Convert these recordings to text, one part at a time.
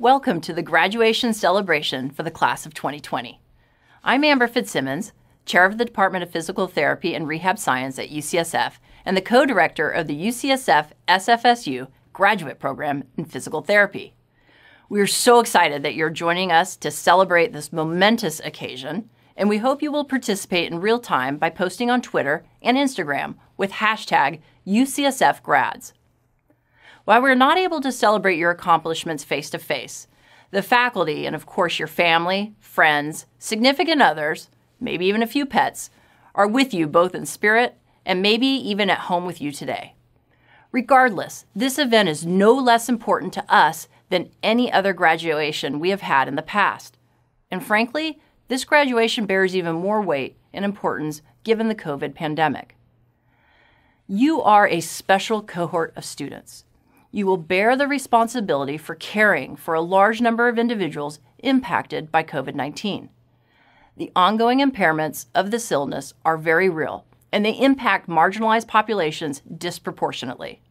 Welcome to the graduation celebration for the class of 2020. I'm Amber Fitzsimmons, Chair of the Department of Physical Therapy and Rehab Science at UCSF and the co-director of the UCSF SFSU Graduate Program in Physical Therapy. We are so excited that you're joining us to celebrate this momentous occasion, and we hope you will participate in real time by posting on Twitter and Instagram with hashtag UCSFGrads. While we're not able to celebrate your accomplishments face-to-face, the faculty and, of course, your family, friends, significant others, maybe even a few pets, are with you both in spirit and maybe even at home with you today. Regardless, this event is no less important to us than any other graduation we have had in the past. And frankly, this graduation bears even more weight and importance given the COVID pandemic. You are a special cohort of students. You will bear the responsibility for caring for a large number of individuals impacted by COVID-19. The ongoing impairments of this illness are very real, and they impact marginalized populations disproportionately.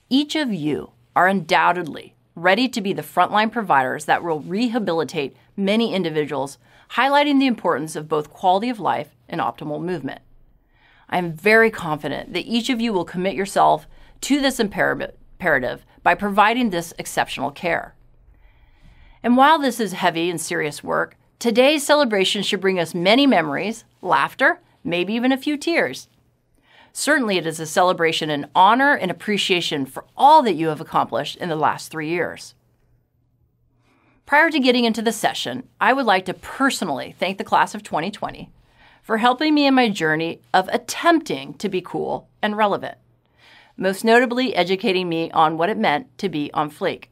Each of you are undoubtedly ready to be the frontline providers that will rehabilitate many individuals, highlighting the importance of both quality of life and optimal movement. I am very confident that each of you will commit yourself to this imperative by providing this exceptional care. And while this is heavy and serious work, today's celebration should bring us many memories, laughter, maybe even a few tears. Certainly it is a celebration in honor and appreciation for all that you have accomplished in the last 3 years. Prior to getting into the session, I would like to personally thank the class of 2020 for helping me in my journey of attempting to be cool and relevant, most notably educating me on what it meant to be on Fleek.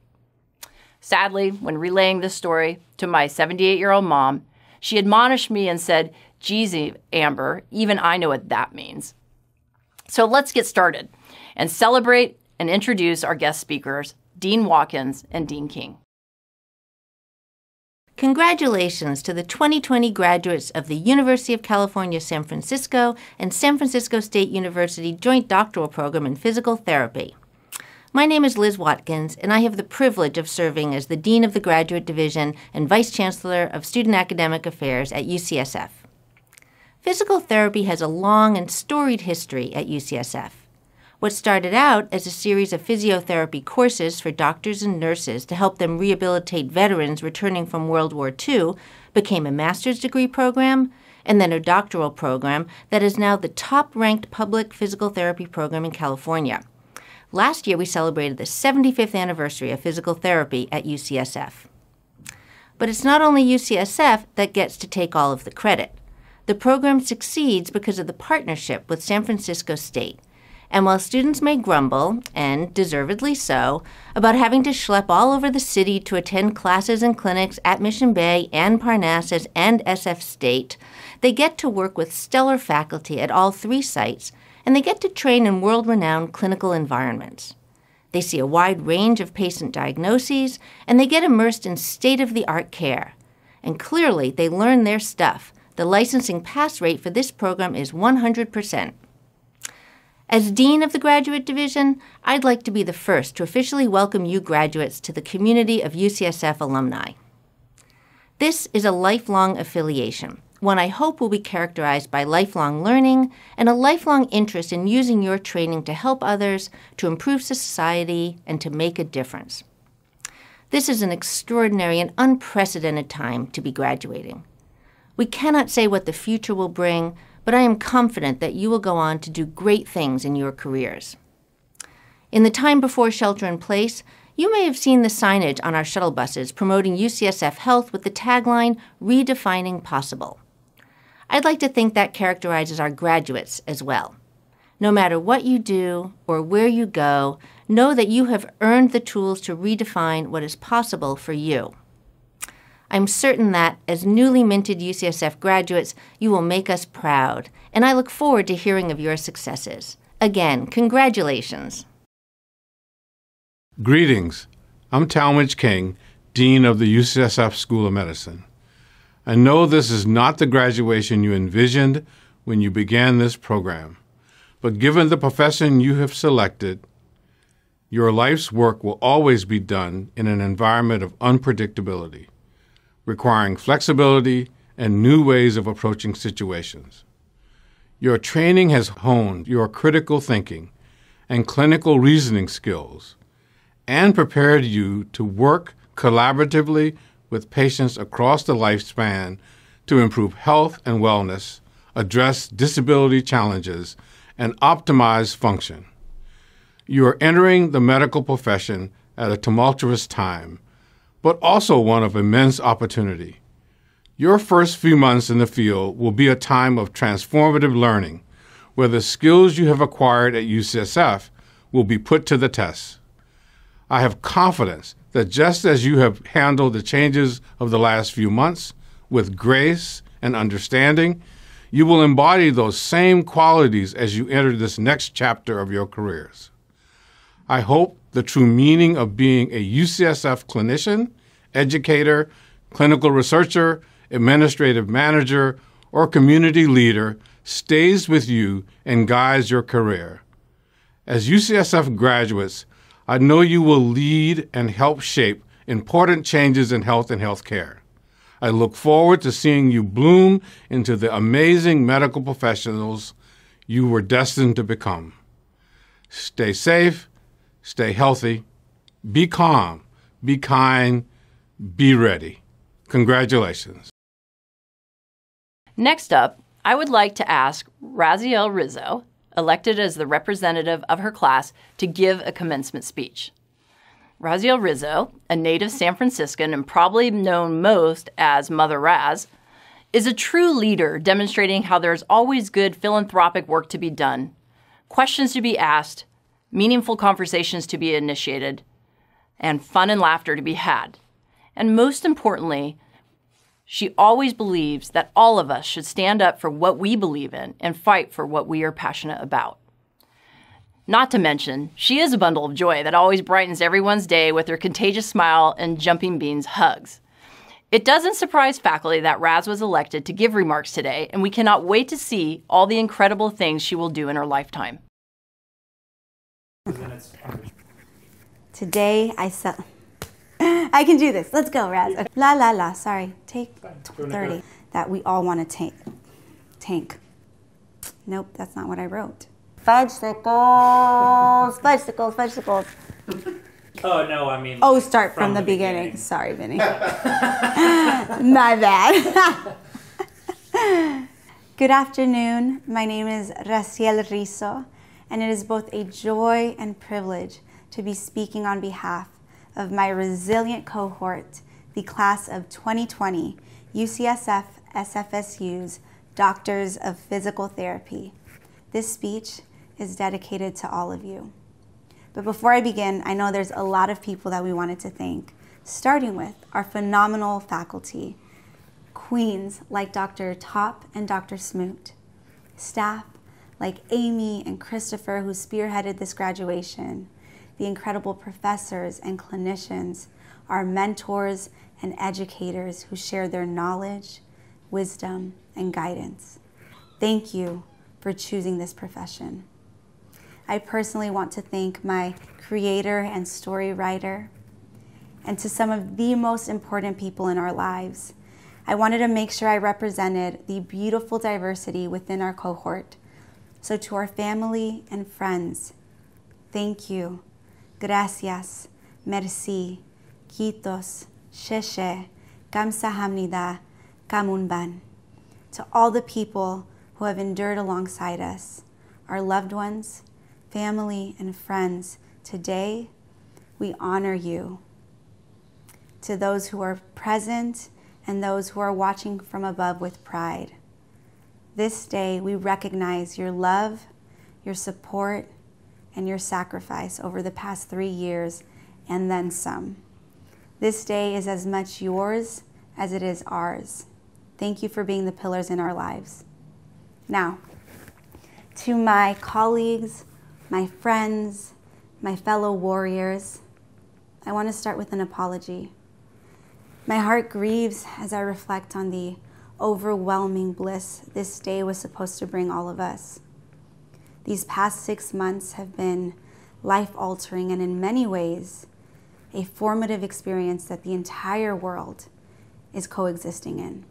Sadly, when relaying this story to my 78-year-old mom, she admonished me and said, "Geez, Amber, even I know what that means." So let's get started and celebrate and introduce our guest speakers, Dean Watkins and Dean King. Congratulations to the 2020 graduates of the University of California, San Francisco and San Francisco State University Joint Doctoral Program in Physical Therapy. My name is Liz Watkins, and I have the privilege of serving as the Dean of the Graduate Division and Vice Chancellor of Student Academic Affairs at UCSF. Physical therapy has a long and storied history at UCSF. What started out as a series of physiotherapy courses for doctors and nurses to help them rehabilitate veterans returning from World War II became a master's degree program and then a doctoral program that is now the top-ranked public physical therapy program in California. Last year, we celebrated the 75th anniversary of physical therapy at UCSF. But it's not only UCSF that gets to take all of the credit. The program succeeds because of the partnership with San Francisco State. And while students may grumble, and deservedly so, about having to schlep all over the city to attend classes and clinics at Mission Bay and Parnassus and SF State, they get to work with stellar faculty at all 3 sites, and they get to train in world-renowned clinical environments. They see a wide range of patient diagnoses, and they get immersed in state-of-the-art care. And clearly, they learn their stuff. The licensing pass rate for this program is 100%. As Dean of the Graduate Division, I'd like to be the first to officially welcome you graduates to the community of UCSF alumni. This is a lifelong affiliation, one I hope will be characterized by lifelong learning and a lifelong interest in using your training to help others, to improve society, and to make a difference. This is an extraordinary and unprecedented time to be graduating. We cannot say what the future will bring, but I am confident that you will go on to do great things in your careers. In the time before shelter-in-place, you may have seen the signage on our shuttle buses promoting UCSF Health with the tagline, "Redefining Possible." I'd like to think that characterizes our graduates as well. No matter what you do or where you go, know that you have earned the tools to redefine what is possible for you. I'm certain that, as newly minted UCSF graduates, you will make us proud, and I look forward to hearing of your successes. Again, congratulations. Greetings. I'm Talmadge King, Dean of the UCSF School of Medicine. I know this is not the graduation you envisioned when you began this program, but given the profession you have selected, Your life's work will always be done in an environment of unpredictability, requiring flexibility and new ways of approaching situations. Your training has honed your critical thinking and clinical reasoning skills and prepared you to work collaboratively with patients across the lifespan to improve health and wellness, address disability challenges, and optimize function. You are entering the medical profession at a tumultuous time, but also one of immense opportunity. Your first few months in the field will be a time of transformative learning, where the skills you have acquired at UCSF will be put to the test. I have confidence that just as you have handled the changes of the last few months with grace and understanding, you will embody those same qualities as you enter this next chapter of your careers. I hope the true meaning of being a UCSF clinician, educator, clinical researcher, administrative manager, or community leader stays with you and guides your career. As UCSF graduates, I know you will lead and help shape important changes in health and healthcare. I look forward to seeing you bloom into the amazing medical professionals you were destined to become. Stay safe, stay healthy, be calm, be kind, be ready. Congratulations. Next up, I would like to ask Raziel Rizzo, elected as the representative of her class, to give a commencement speech. Raziel Rizzo, a native San Franciscan and probably known most as Mother Raz, is a true leader demonstrating how there's always good philanthropic work to be done, questions to be asked, meaningful conversations to be initiated, and fun and laughter to be had. And most importantly, she always believes that all of us should stand up for what we believe in and fight for what we are passionate about. Not to mention, she is a bundle of joy that always brightens everyone's day with her contagious smile and jumping beans hugs. It doesn't surprise faculty that Raz was elected to give remarks today, and we cannot wait to see all the incredible things she will do in her lifetime. Today I can do this. Let's go, Raz. La la la. Sorry. Take 30. That we all want to tank. Nope, that's not what I wrote. Fudgesicles. Fudgesicles. Fudgesicles. Oh no, I mean. Oh, start from the beginning. Sorry, Vinny. My bad. Good afternoon. My name is Raziel Rizzo, and it is both a joy and privilege to be speaking on behalf of my resilient cohort, the class of 2020 UCSF SFSU's Doctors of Physical Therapy. This speech is dedicated to all of you. But before I begin, I know there's a lot of people that we wanted to thank, starting with our phenomenal faculty, queens like Dr. Top and Dr. Smoot, staff like Amy and Christopher who spearheaded this graduation, the incredible professors and clinicians, our mentors and educators who shared their knowledge, wisdom, and guidance. Thank you for choosing this profession. I personally want to thank my creator and story writer, and to some of the most important people in our lives. I wanted to make sure I represented the beautiful diversity within our cohort. So to our family and friends, thank you. Gracias, merci, kitos, sheshe, kamsahamnida, kamunban. To all the people who have endured alongside us, our loved ones, family, and friends, today we honor you. To those who are present and those who are watching from above with pride, this day we recognize your love, your support, and your sacrifice over the past 3 years and then some. This day is as much yours as it is ours. Thank you for being the pillars in our lives. Now, to my colleagues, my friends, my fellow warriors, I want to start with an apology. My heart grieves as I reflect on the overwhelming bliss this day was supposed to bring all of us. These past 6 months have been life-altering, and in many ways, a formative experience that the entire world is coexisting in.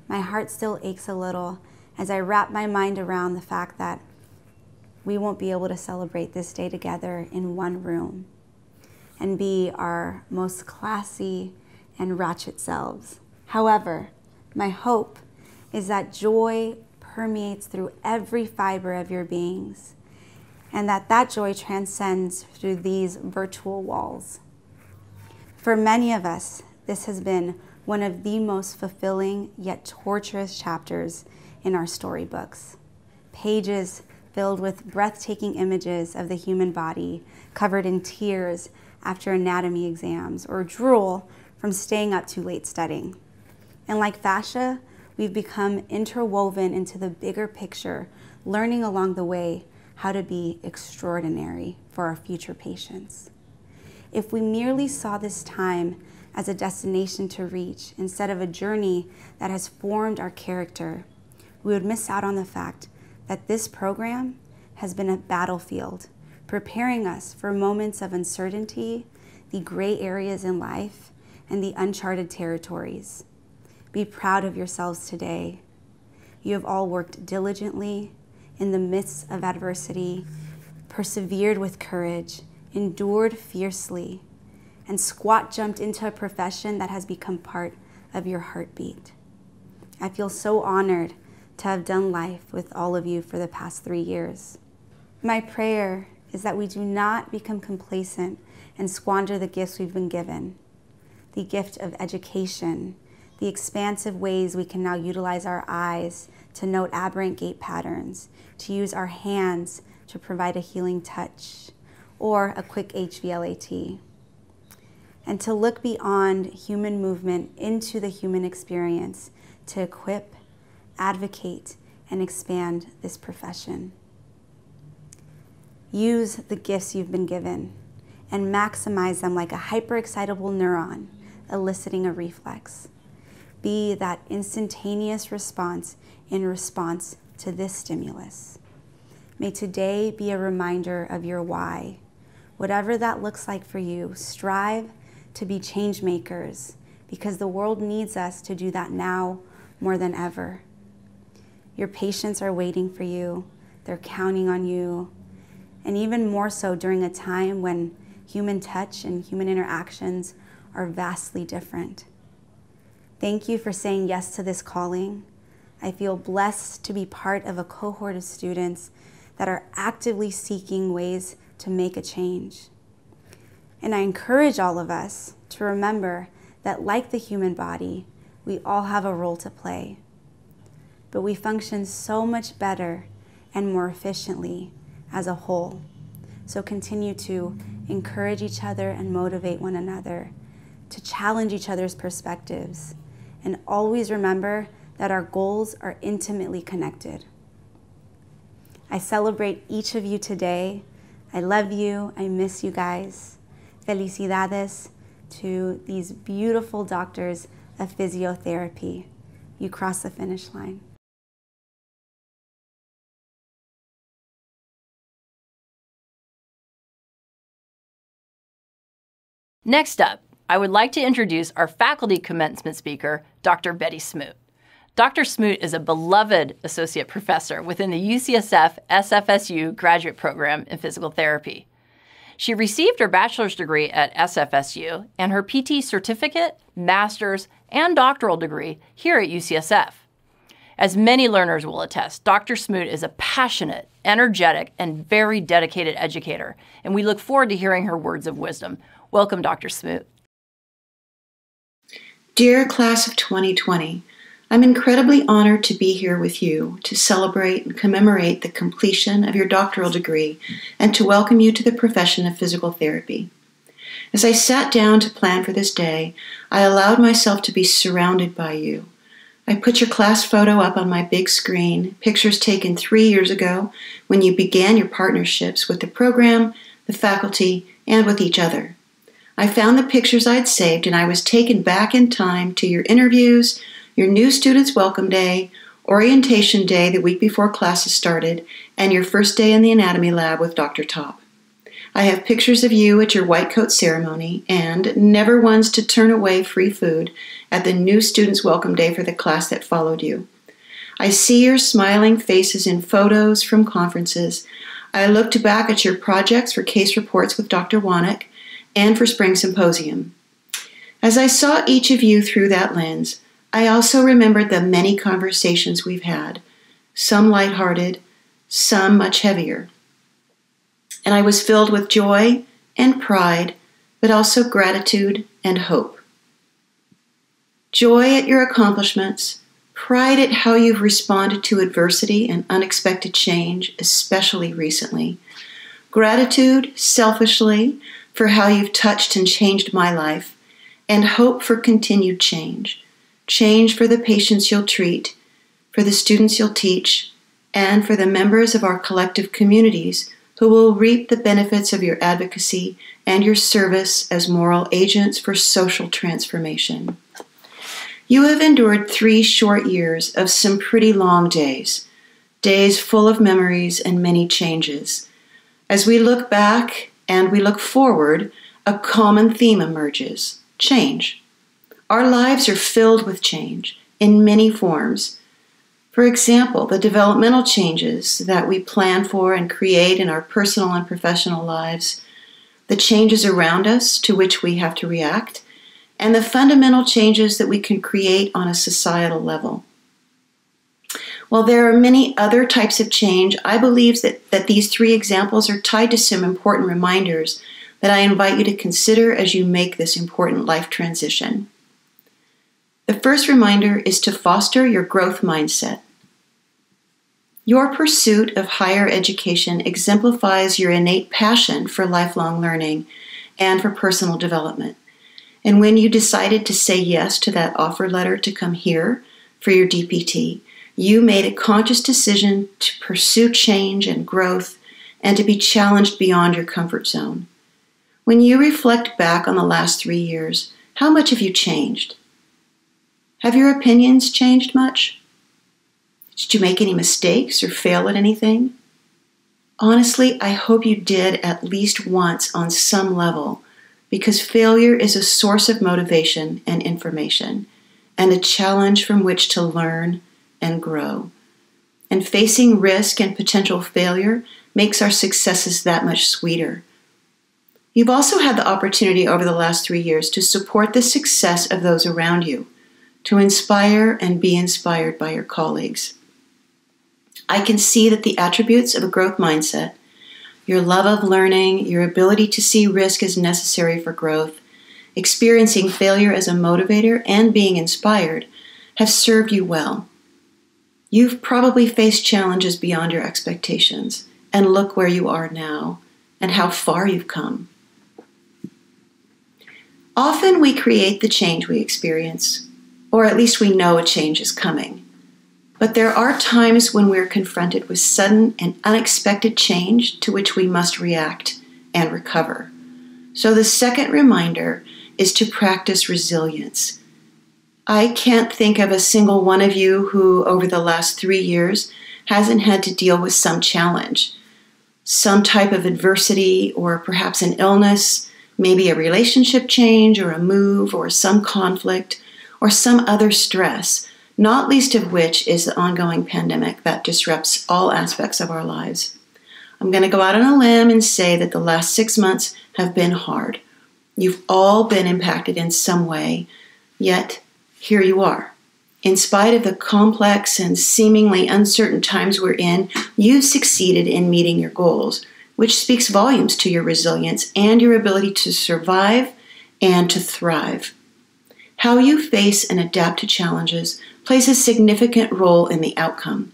My heart still aches a little as I wrap my mind around the fact that we won't be able to celebrate this day together in one room and be our most classy and ratchet selves. However, my hope is that joy permeates through every fiber of your beings, and that joy transcends through these virtual walls. For many of us, this has been one of the most fulfilling yet torturous chapters in our storybooks. Pages filled with breathtaking images of the human body, covered in tears after anatomy exams, or drool from staying up too late studying. And like fascia, we've become interwoven into the bigger picture, learning along the way how to be extraordinary for our future patients. If we merely saw this time as a destination to reach instead of a journey that has formed our character, we would miss out on the fact that this program has been a battlefield, preparing us for moments of uncertainty, the gray areas in life, and the uncharted territories. Be proud of yourselves today. You have all worked diligently in the midst of adversity, persevered with courage, endured fiercely, and squat jumped into a profession that has become part of your heartbeat. I feel so honored to have done life with all of you for the past 3 years. My prayer is that we do not become complacent and squander the gifts we've been given. The gift of education, the expansive ways we can now utilize our eyes to note aberrant gait patterns, to use our hands to provide a healing touch, or a quick HVLAT. And to look beyond human movement into the human experience to equip, advocate, and expand this profession. Use the gifts you've been given and maximize them like a hyperexcitable neuron eliciting a reflex. Be that instantaneous response in response to this stimulus. May today be a reminder of your why. Whatever that looks like for you, strive to be change makers because the world needs us to do that now more than ever. Your patients are waiting for you. They're counting on you. And even more so during a time when human touch and human interactions are vastly different. Thank you for saying yes to this calling. I feel blessed to be part of a cohort of students that are actively seeking ways to make a change. And I encourage all of us to remember that like the human body, we all have a role to play. But we function so much better and more efficiently as a whole. So continue to encourage each other and motivate one another, to challenge each other's perspectives, and always remember that our goals are intimately connected. I celebrate each of you today. I love you. I miss you guys. Felicidades to these beautiful doctors of physiotherapy. You crossed the finish line. Next up, I would like to introduce our faculty commencement speaker, Dr. Betty Smoot. Dr. Smoot is a beloved associate professor within the UCSF SFSU graduate program in physical therapy. She received her bachelor's degree at SFSU and her PT certificate, master's, and doctoral degree here at UCSF. As many learners will attest, Dr. Smoot is a passionate, energetic, and very dedicated educator, and we look forward to hearing her words of wisdom. Welcome, Dr. Smoot. Dear Class of 2020, I'm incredibly honored to be here with you to celebrate and commemorate the completion of your doctoral degree and to welcome you to the profession of physical therapy. As I sat down to plan for this day, I allowed myself to be surrounded by you. I put your class photo up on my big screen, pictures taken 3 years ago when you began your partnerships with the program, the faculty, and with each other. I found the pictures I'd saved and I was taken back in time to your interviews, your new students' welcome day, orientation day the week before classes started, and your first day in the anatomy lab with Dr. Top. I have pictures of you at your white coat ceremony and never once to turn away free food at the new students' welcome day for the class that followed you. I see your smiling faces in photos from conferences. I looked back at your projects for case reports with Dr. Wanek and for Spring Symposium. As I saw each of you through that lens, I also remembered the many conversations we've had, some lighthearted, some much heavier. And I was filled with joy and pride, but also gratitude and hope. Joy at your accomplishments, pride at how you've responded to adversity and unexpected change, especially recently. Gratitude, selfishly, for how you've touched and changed my life, and hope for continued change. Change for the patients you'll treat, for the students you'll teach, and for the members of our collective communities who will reap the benefits of your advocacy and your service as moral agents for social transformation. You have endured 3 short years of some pretty long days, days full of memories and many changes. As we look back and we look forward, a common theme emerges: change. Our lives are filled with change in many forms. For example, the developmental changes that we plan for and create in our personal and professional lives, the changes around us to which we have to react, and the fundamental changes that we can create on a societal level. While there are many other types of change, I believe that these 3 examples are tied to some important reminders that I invite you to consider as you make this important life transition. The first reminder is to foster your growth mindset. Your pursuit of higher education exemplifies your innate passion for lifelong learning and for personal development. And when you decided to say yes to that offer letter to come here for your DPT, you made a conscious decision to pursue change and growth and to be challenged beyond your comfort zone. When you reflect back on the last 3 years, how much have you changed? Have your opinions changed much? Did you make any mistakes or fail at anything? Honestly, I hope you did at least once on some level, because failure is a source of motivation and information, and a challenge from which to learn and grow. And facing risk and potential failure makes our successes that much sweeter. You've also had the opportunity over the last 3 years to support the success of those around you, to inspire and be inspired by your colleagues. I can see that the attributes of a growth mindset, your love of learning, your ability to see risk as necessary for growth, experiencing failure as a motivator, and being inspired, have served you well. You've probably faced challenges beyond your expectations, and look where you are now, and how far you've come. Often we create the change we experience, or at least we know a change is coming. But there are times when we're confronted with sudden and unexpected change to which we must react and recover. So the second reminder is to practice resilience. I can't think of a single one of you who, over the last 3 years, hasn't had to deal with some challenge, some type of adversity, or perhaps an illness, maybe a relationship change or a move or some conflict, or some other stress, not least of which is the ongoing pandemic that disrupts all aspects of our lives. I'm going to go out on a limb and say that the last 6 months have been hard. You've all been impacted in some way, yet here you are. In spite of the complex and seemingly uncertain times we're in, you've succeeded in meeting your goals, which speaks volumes to your resilience and your ability to survive and to thrive. How you face and adapt to challenges plays a significant role in the outcome,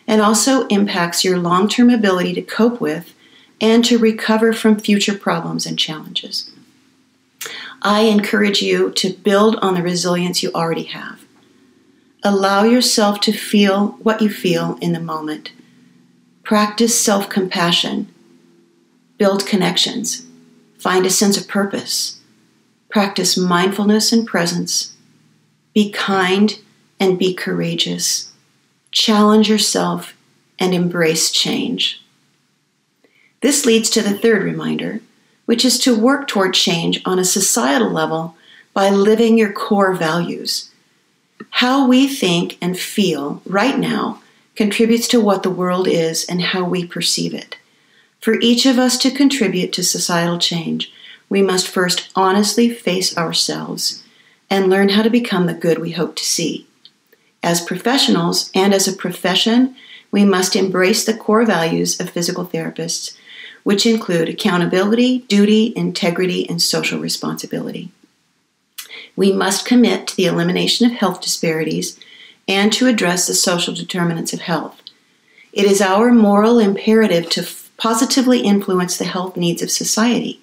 and also impacts your long-term ability to cope with and to recover from future problems and challenges. I encourage you to build on the resilience you already have. Allow yourself to feel what you feel in the moment. Practice self-compassion. Build connections. Find a sense of purpose. Practice mindfulness and presence. Be kind and be courageous. Challenge yourself and embrace change. This leads to the third reminder, which is to work toward change on a societal level by living your core values. How we think and feel right now contributes to what the world is and how we perceive it. For each of us to contribute to societal change, we must first honestly face ourselves and learn how to become the good we hope to see. As professionals and as a profession, we must embrace the core values of physical therapists, which include accountability, duty, integrity, and social responsibility. We must commit to the elimination of health disparities and to address the social determinants of health. It is our moral imperative to positively influence the health needs of society.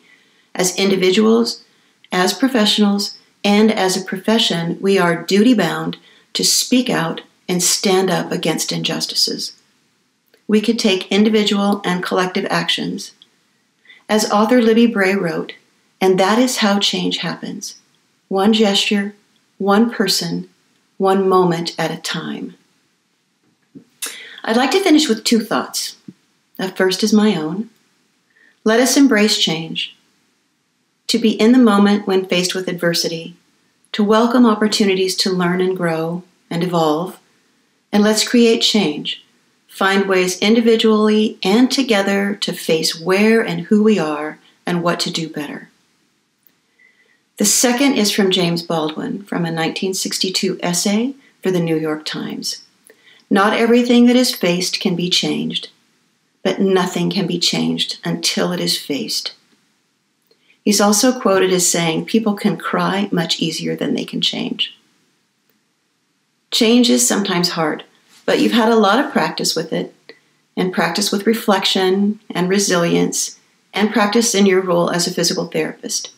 As individuals, as professionals, and as a profession, we are duty-bound to speak out and stand up against injustices. We could take individual and collective actions. As author Libby Bray wrote, and that is how change happens. One gesture, one person, one moment at a time. I'd like to finish with two thoughts. The first is my own. Let us embrace change. To be in the moment when faced with adversity, to welcome opportunities to learn and grow and evolve, and let's create change. Find ways individually and together to face where and who we are and what to do better. The second is from James Baldwin from a 1962 essay for the New York Times. Not everything that is faced can be changed, but nothing can be changed until it is faced. He's also quoted as saying, people can cry much easier than they can change. Change is sometimes hard, but you've had a lot of practice with it, and practice with reflection and resilience, and practice in your role as a physical therapist.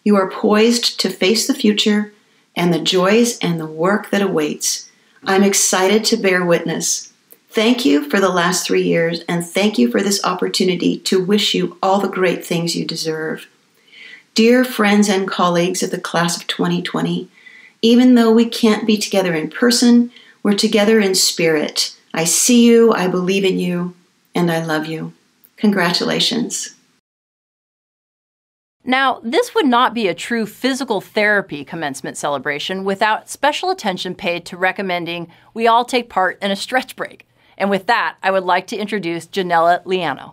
You are poised to face the future and the joys and the work that awaits. I'm excited to bear witness. Thank you for the last 3 years, and thank you for this opportunity to wish you all the great things you deserve. Dear friends and colleagues of the class of 2020, even though we can't be together in person, we're together in spirit. I see you, I believe in you, and I love you. Congratulations. Now, this would not be a true physical therapy commencement celebration without special attention paid to recommending we all take part in a stretch break. And with that, I would like to introduce Janella Liano.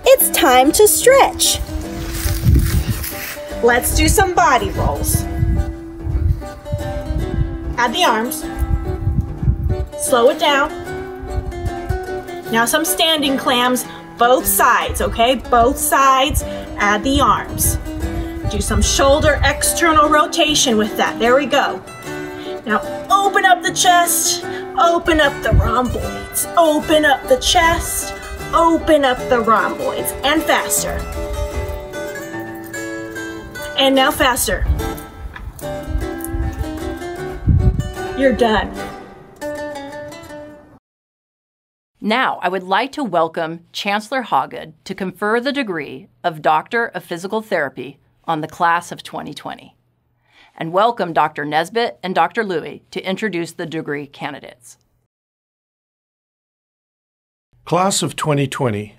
It's time to stretch. Let's do some body rolls. Add the arms. Slow it down. Now some standing clams, both sides, okay? Both sides, add the arms. Do some shoulder external rotation with that. There we go. Now open up the chest, open up the rhomboids, open up the chest, open up the rhomboids, and faster. And now faster. You're done. Now, I would like to welcome Chancellor Hoggood to confer the degree of Doctor of Physical Therapy on the class of 2020. And welcome Dr. Nesbitt and Dr. Louie to introduce the degree candidates. Class of 2020.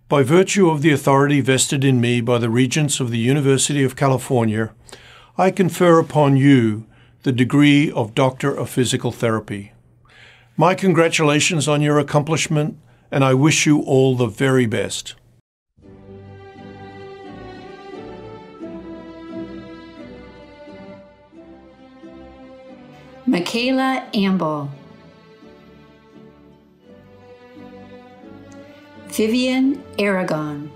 By virtue of the authority vested in me by the Regents of the University of California, I confer upon you the degree of Doctor of Physical Therapy. My congratulations on your accomplishment, and I wish you all the very best. Michaela Amble. Vivian Aragon.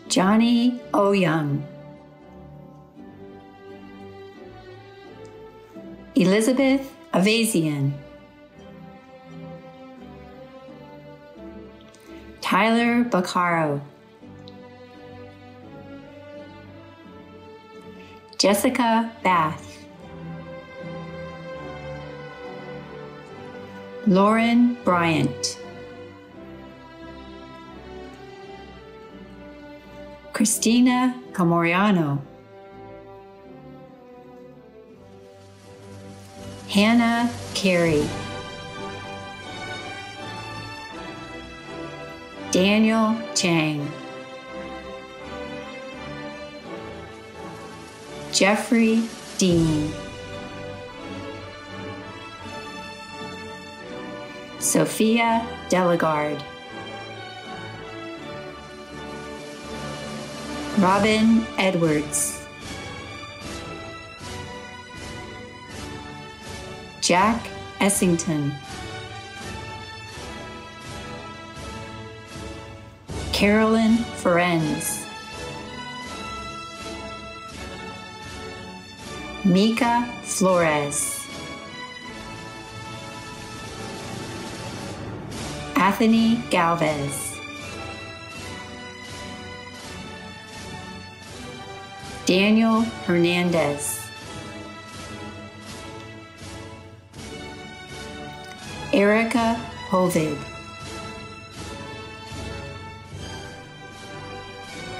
Johnny Oyoung. Elizabeth Avazian. Tyler Baccaro. Jessica Bath. Lauren Bryant. Christina Camoriano, Hannah Carey, Daniel Chang, Jeffrey Dean, Sophia Delagarde, Robin Edwards, Jack Essington, Carolyn Ferenz, Mika Flores, Anthony Galvez, Daniel Hernandez, Erica Hovid,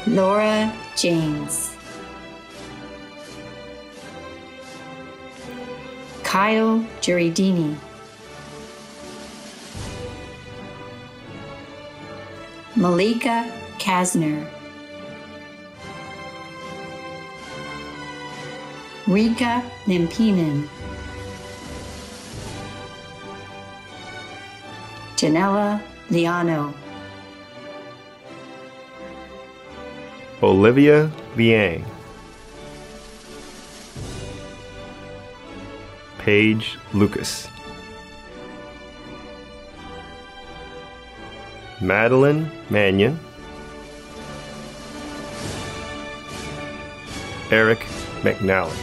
Laura James, Kyle Giridini, Malika Kasner, Rika Limpinen, Janella Liano, Olivia Liang, Paige Lucas, Madeline Mannion, Eric McNally,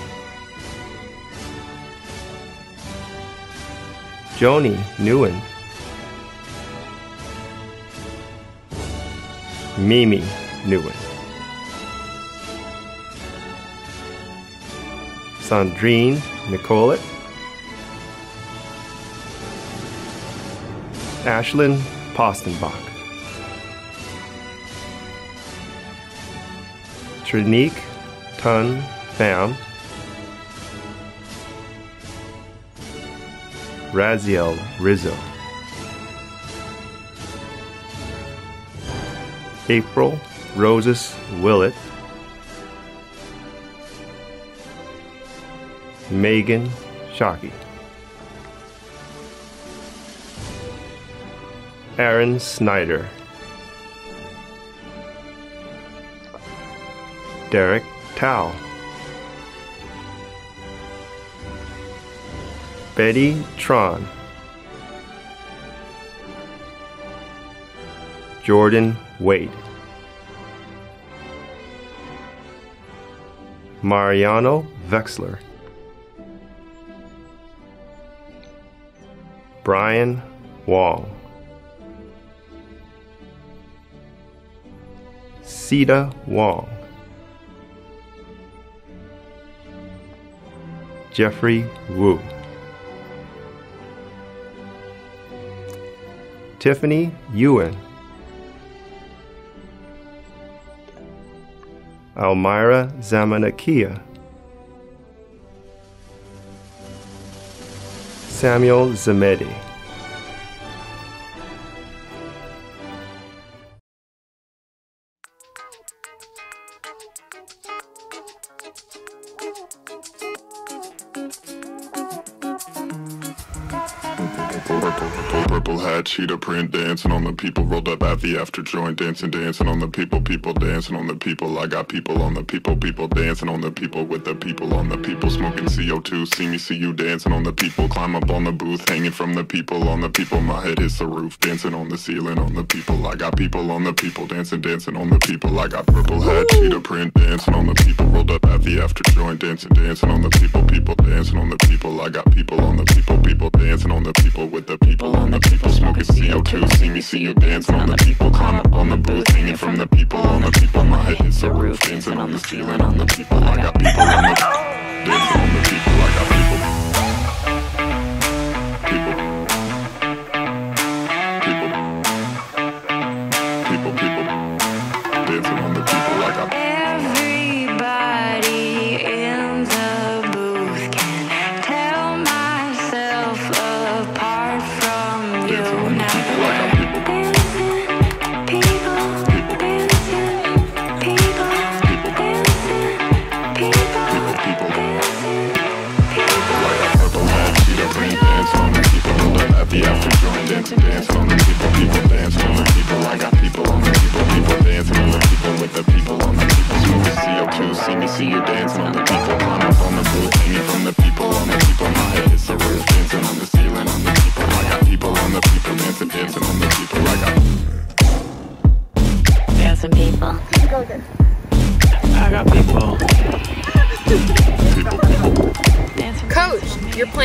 Joni Nguyen, Mimi Nguyen, Sandrine Nicolette, Ashlyn Postenbach, Trinique Tun Pham, Raziel Rizzo, April Roses Willett, Megan Shockey, Aaron Snyder, Derek Tao, Betty Tron, Jordan Wade, Mariano Vexler, Brian Wong, Sita Wong, Jeffrey Wu, Tiffany Ewan, Almira Zamanakia, Samuel Zamedi, Purple hat, cheetah print, dancing on the people, rolled up at the after joint, dancing on the people, dancing on the people. I got people on the people, dancing on the people, with the people on the people, smoking CO2, see me, see you, dancing on the people, climb up on the booth, hanging from the people, on the people, my head hits the roof, dancing on the ceiling, on the people. I got people on the people, dancing on the people. I got purple hat, cheetah print, dancing on the people, rolled up at the after joint, dancing on the people, dancing on the people. I got people on the people, dancing on the people, with the people on the people, smoking CO2, see me, see you, dancing on the people, climb up on the booth, hanging from the people, on the people, my head hits the roof, dancing on the ceiling, on the people. I got people on the dancing on the people. I got people, dancing on the people. I got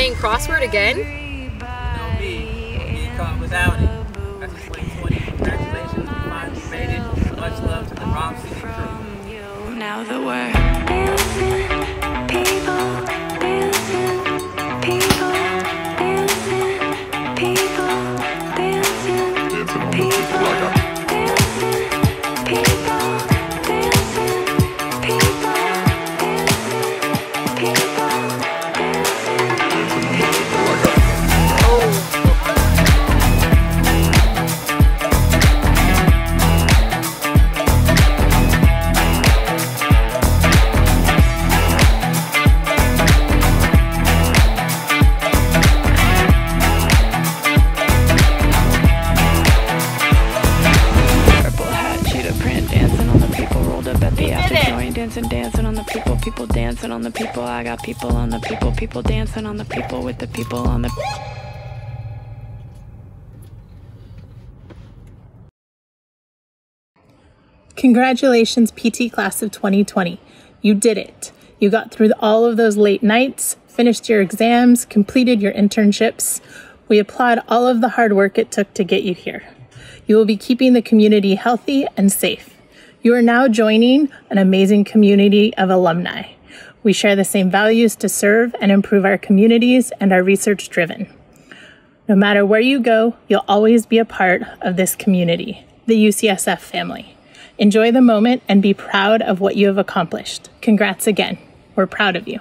playing crossword again? No, me caught without it. That's 2020. Congratulations, we finally made it. Much love to the Rob City crew. Now that we're dancing, people, dancing, people, dancing, people, dancing, people, dancing, people, dancing, people, dancing, dancing on the people, people dancing on the people. I got people on the people, people dancing on the people with the people on the. Congratulations, PT class of 2020. You did it. You got through all of those late nights, finished your exams, completed your internships. We applaud all of the hard work it took to get you here. You will be keeping the community healthy and safe. You are now joining an amazing community of alumni. We share the same values to serve and improve our communities and are research driven. No matter where you go, you'll always be a part of this community, the UCSF family. Enjoy the moment and be proud of what you have accomplished. Congrats again. We're proud of you.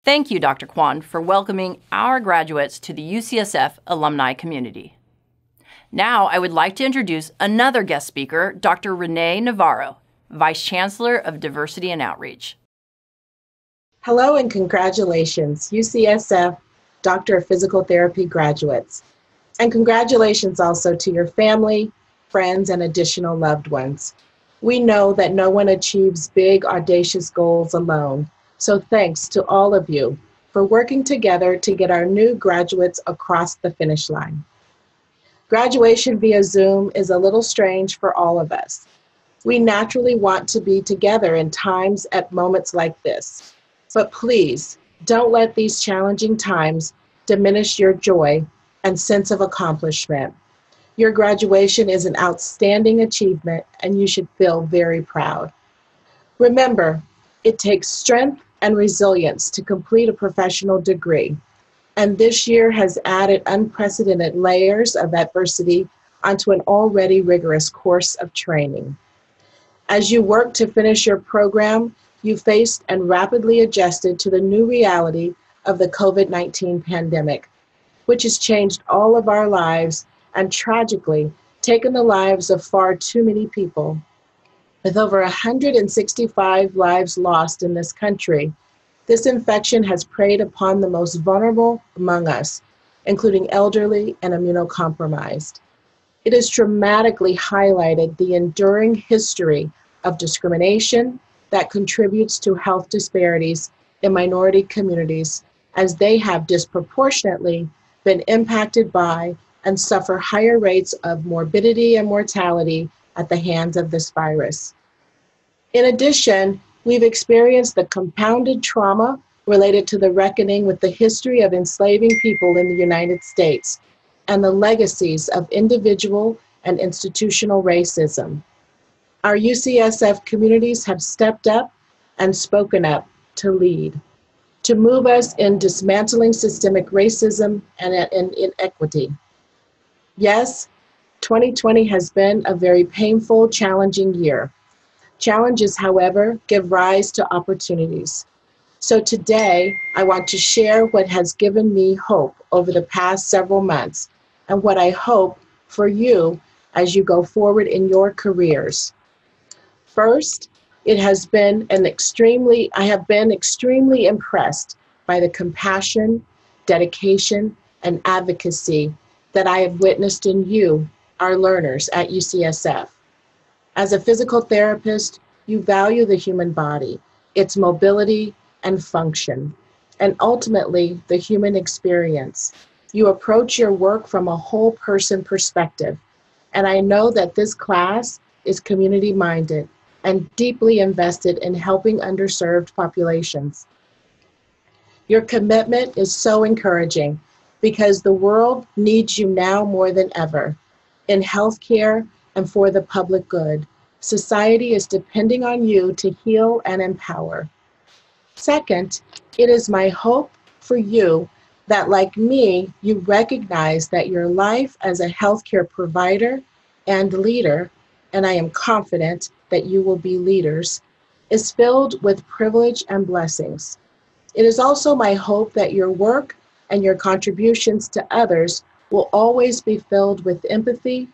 Thank you, Dr. Kwan, for welcoming our graduates to the UCSF alumni community. Now, I would like to introduce another guest speaker, Dr. Renee Navarro, Vice Chancellor of Diversity and Outreach. Hello and congratulations, UCSF Doctor of Physical Therapy graduates. And congratulations also to your family, friends, and additional loved ones. We know that no one achieves big, audacious goals alone. So thanks to all of you for working together to get our new graduates across the finish line. Graduation via Zoom is a little strange for all of us. We naturally want to be together in times at moments like this. But please, don't let these challenging times diminish your joy and sense of accomplishment. Your graduation is an outstanding achievement and you should feel very proud. Remember, it takes strength and resilience to complete a professional degree. And this year has added unprecedented layers of adversity onto an already rigorous course of training. As you work to finish your program, you faced and rapidly adjusted to the new reality of the COVID-19 pandemic, which has changed all of our lives and tragically taken the lives of far too many people. With over 165 lives lost in this country, this infection has preyed upon the most vulnerable among us, including elderly and immunocompromised. It has dramatically highlighted the enduring history of discrimination that contributes to health disparities in minority communities, as they have disproportionately been impacted by and suffer higher rates of morbidity and mortality at the hands of this virus. In addition, we've experienced the compounded trauma related to the reckoning with the history of enslaving people in the United States and the legacies of individual and institutional racism. Our UCSF communities have stepped up and spoken up to lead, to move us in dismantling systemic racism and inequity. Yes, 2020 has been a very painful, challenging year. Challenges, however, give rise to opportunities. So today, I want to share what has given me hope over the past several months and what I hope for you as you go forward in your careers. First, I have been extremely impressed by the compassion, dedication, and advocacy that I have witnessed in you, our learners at UCSF. As a physical therapist, you value the human body, its mobility and function, and ultimately the human experience. You approach your work from a whole person perspective, and I know that this class is community-minded and deeply invested in helping underserved populations. Your commitment is so encouraging because the world needs you now more than ever. In healthcare and for the public good, society is depending on you to heal and empower. Second, it is my hope for you that, like me, you recognize that your life as a healthcare provider and leader, and I am confident that you will be leaders, is filled with privilege and blessings. It is also my hope that your work and your contributions to others will always be filled with empathy,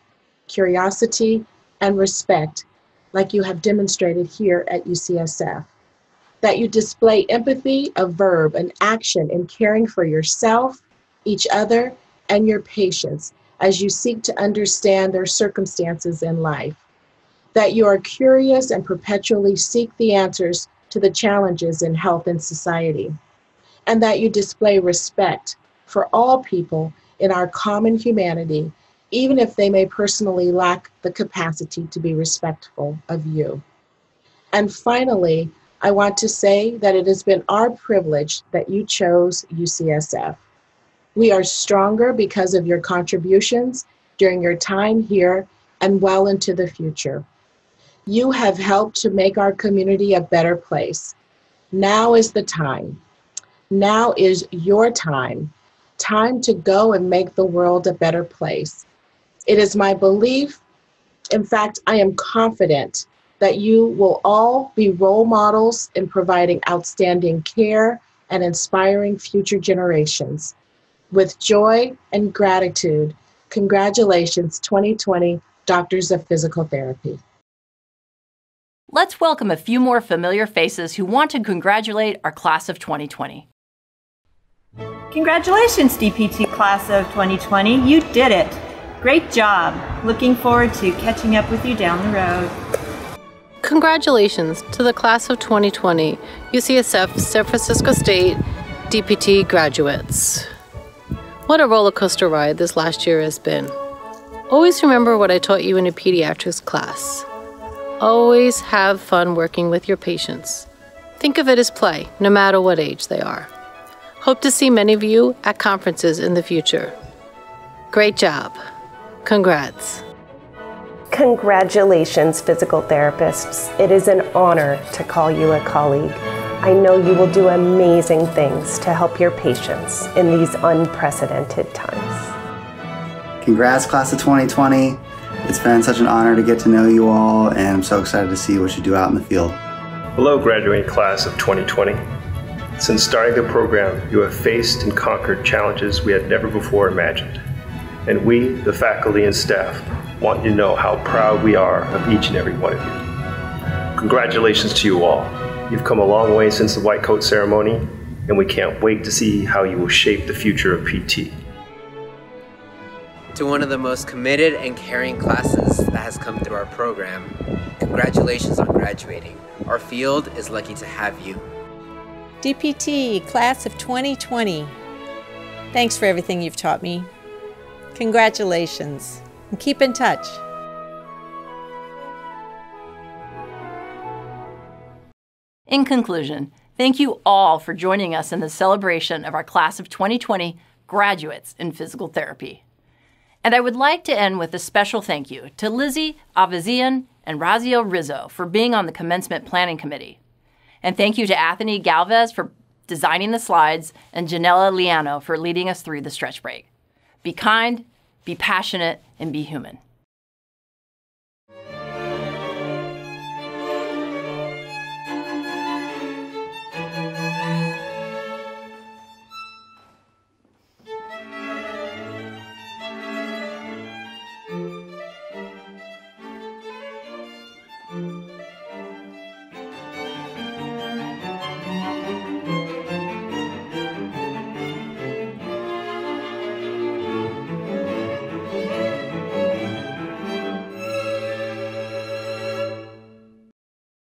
curiosity, and respect, like you have demonstrated here at UCSF. That you display empathy, a verb, an action in caring for yourself, each other, and your patients as you seek to understand their circumstances in life. That you are curious and perpetually seek the answers to the challenges in health and society. And that you display respect for all people in our common humanity, even if they may personally lack the capacity to be respectful of you. And finally, I want to say that it has been our privilege that you chose UCSF. We are stronger because of your contributions during your time here and well into the future. You have helped to make our community a better place. Now is the time. Now is your time. Time to go and make the world a better place. It is my belief, in fact, I am confident that you will all be role models in providing outstanding care and inspiring future generations. With joy and gratitude, congratulations 2020 Doctors of Physical Therapy. Let's welcome a few more familiar faces who want to congratulate our class of 2020. Congratulations, DPT class of 2020. You did it. Great job. Looking forward to catching up with you down the road. Congratulations to the class of 2020 UCSF San Francisco State DPT graduates. What a roller coaster ride this last year has been. Always remember what I taught you in a pediatrics class. Always have fun working with your patients. Think of it as play, no matter what age they are. Hope to see many of you at conferences in the future. Great job. Congrats. Congratulations, physical therapists. It is an honor to call you a colleague. I know you will do amazing things to help your patients in these unprecedented times. Congrats, class of 2020. It's been such an honor to get to know you all, and I'm so excited to see what you do out in the field. Hello, graduating class of 2020. Since starting the program, you have faced and conquered challenges we had never before imagined. And we, the faculty and staff, want you to know how proud we are of each and every one of you. Congratulations to you all. You've come a long way since the white coat ceremony, and we can't wait to see how you will shape the future of PT. To one of the most committed and caring classes that has come through our program, congratulations on graduating. Our field is lucky to have you. DPT, class of 2020. Thanks for everything you've taught me. Congratulations, and keep in touch. In conclusion, thank you all for joining us in the celebration of our class of 2020 graduates in physical therapy. And I would like to end with a special thank you to Lizzie Avazian and Raziel Rizzo for being on the Commencement Planning Committee. And thank you to Anthony Galvez for designing the slides and Janella Liano for leading us through the stretch break. Be kind, be passionate, and be human.